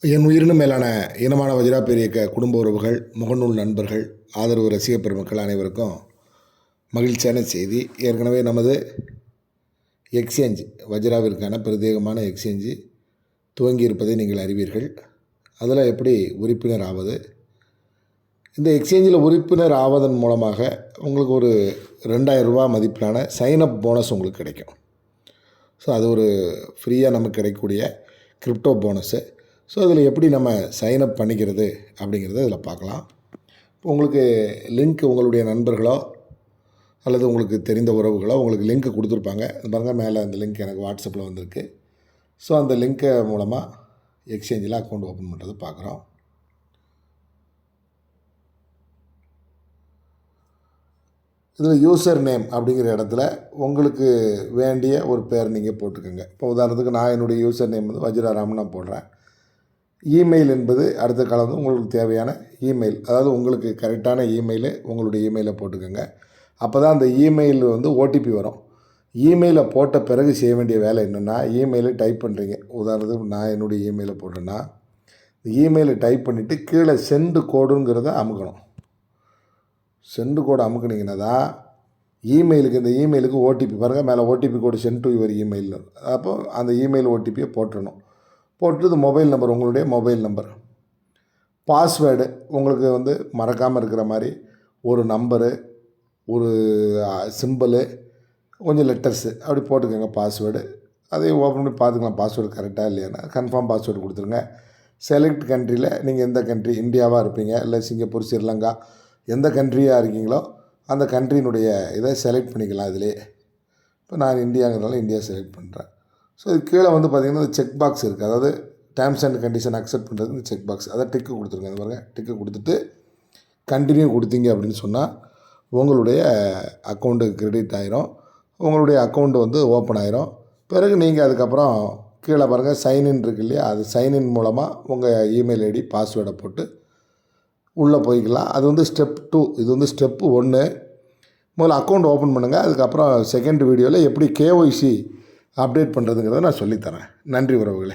என் உயிரினும் மேலான இனமான வஜ்ரா பேரியக்க குடும்ப உறவுகள், முகநூல் நண்பர்கள், ஆதரவு ரசிக பெருமக்கள் அனைவருக்கும் மகிழ்ச்சியான செய்தி. ஏற்கனவே நமது எக்ஸ்சேஞ்ச் வஜ்ராவிற்கான பிரத்யேகமான எக்ஸ்சேஞ்சு துவங்கி இருப்பதை நீங்கள் அறிவீர்கள். அதில் எப்படி உறுப்பினர் ஆவது, இந்த எக்ஸ்சேஞ்சில் உறுப்பினர் ஆவதன் மூலமாக உங்களுக்கு ஒரு 2000 ரூபா மதிப்பிலான சைனப் போனஸ் உங்களுக்கு கிடைக்கும். ஸோ அது ஒரு ஃப்ரீயாக நமக்கு கிடைக்கக்கூடிய கிரிப்டோ போனஸு. ஸோ அதில் எப்படி நம்ம சைனப் பண்ணிக்கிறது அப்படிங்கிறத இதில் பார்க்கலாம். இப்போ உங்களுக்கு லிங்க் உங்களுடைய நண்பர்களோ அல்லது உங்களுக்கு தெரிந்த உறவுகளோ உங்களுக்கு லிங்க் கொடுத்துருப்பாங்க. பாருங்கள், மேலே அந்த லிங்க் எனக்கு வாட்ஸ்அப்பில் வந்திருக்கு. ஸோ அந்த லிங்க்கை மூலமாக எக்ஸ்சேஞ்சில் அக்கௌண்ட் ஓப்பன் பண்ணுறது பார்க்குறோம். இதில் யூசர் நேம் அப்படிங்கிற இடத்துல உங்களுக்கு வேண்டிய ஒரு பேர் நீங்கள் போட்டுக்கோங்க. இப்போ உதாரணத்துக்கு நான் என்னுடைய யூசர் நேம் வந்து வஜ்ராராம்னு நான் போடுறேன். இமெயில் என்பது அடுத்த காலம் வந்து உங்களுக்கு தேவையான இமெயில், அதாவது உங்களுக்கு கரெக்டான இமெயிலு உங்களுடைய இமெயிலை போட்டுக்கோங்க. அப்போ தான் அந்த இமெயில் வந்து ஓடிபி வரும். இமெயிலை போட்ட பிறகு செய்ய வேண்டிய வேலை என்னென்னா, இமெயிலை டைப் பண்ணுறீங்க. உதாரணத்துக்கு நான் என்னுடைய இமெயிலை போட்டேன்னா, இமெயிலை டைப் பண்ணிவிட்டு கீழே சென்டு கோடுங்கிறத அமுக்கணும். சென்டு கோடு அமுக்குனிங்கன்னா தான் இமெயிலுக்கு, இந்த இமெயிலுக்கு ஓடிபி பாருங்கள், மேலே OTP code sent to your email. அப்போது அந்த இமெயில் ஓடிபியை போட்டுடணும். போட்டு இது மொபைல் நம்பர், உங்களுடைய மொபைல் நம்பர், பாஸ்வேர்டு உங்களுக்கு வந்து மறக்காமல் இருக்கிற மாதிரி ஒரு நம்பரு, ஒரு சிம்பிளு, கொஞ்சம் லெட்டர்ஸு அப்படி போட்டுக்கோங்க பாஸ்வேர்டு. அதையும் ஓப்பன் பண்ணி பார்த்துக்கலாம் பாஸ்வேர்டு கரெக்டாக இல்லையானா. கன்ஃபார்ம் பாஸ்வேர்டு கொடுத்துருங்க. செலக்ட் கண்ட்ரியில் நீங்கள் எந்த கண்ட்ரி, இந்தியாவாக இருப்பீங்க இல்லை சிங்கப்பூர், ஸ்ரீலங்கா, எந்த கண்ட்ரியாக இருக்கீங்களோ அந்த கண்ட்ரியினுடைய இதை செலக்ட் பண்ணிக்கலாம் இதிலே. இப்போ நான் இந்தியாங்கிறதுனால இந்தியா செலக்ட் பண்ணுறேன். ஸோ இது கீழே வந்து பார்த்திங்கன்னா இந்த செக் பாக்ஸ் இருக்குது, அதாவது டேர்ம்ஸ் அண்ட் கண்டிஷன் அக்செப்ட் பண்ணுறது இந்த செக் பாக்ஸ், அதை டிக்கு கொடுத்துருங்க. இந்த பாருங்கள், டிக்கு கொடுத்துட்டு கண்டினியூ கொடுத்தீங்க அப்படின்னு சொன்னால் உங்களுடைய அக்கௌண்ட்டு கிரெடிட் ஆயிரும், உங்களுடைய அக்கௌண்ட்டு வந்து ஓப்பன் ஆயிரும். பிறகு நீங்கள் அதுக்கப்புறம் கீழே பாருங்கள் சைன்இன் இருக்கு இல்லையா, அது சைன்இன் மூலமாக உங்கள் இமெயில் ஐடி பாஸ்வேர்டை போட்டு உள்ளே போய்க்கலாம். அது வந்து ஸ்டெப் 2, இது வந்து ஸ்டெப்பு 1. முதல்ல அக்கௌண்ட் ஓப்பன் பண்ணுங்கள். அதுக்கப்புறம் செகண்ட் வீடியோவில் எப்படி கேஒய்சி அப்டேட் பண்ணுறதுங்கிறத நான் சொல்லித்தரேன். நன்றி உறவுகளே.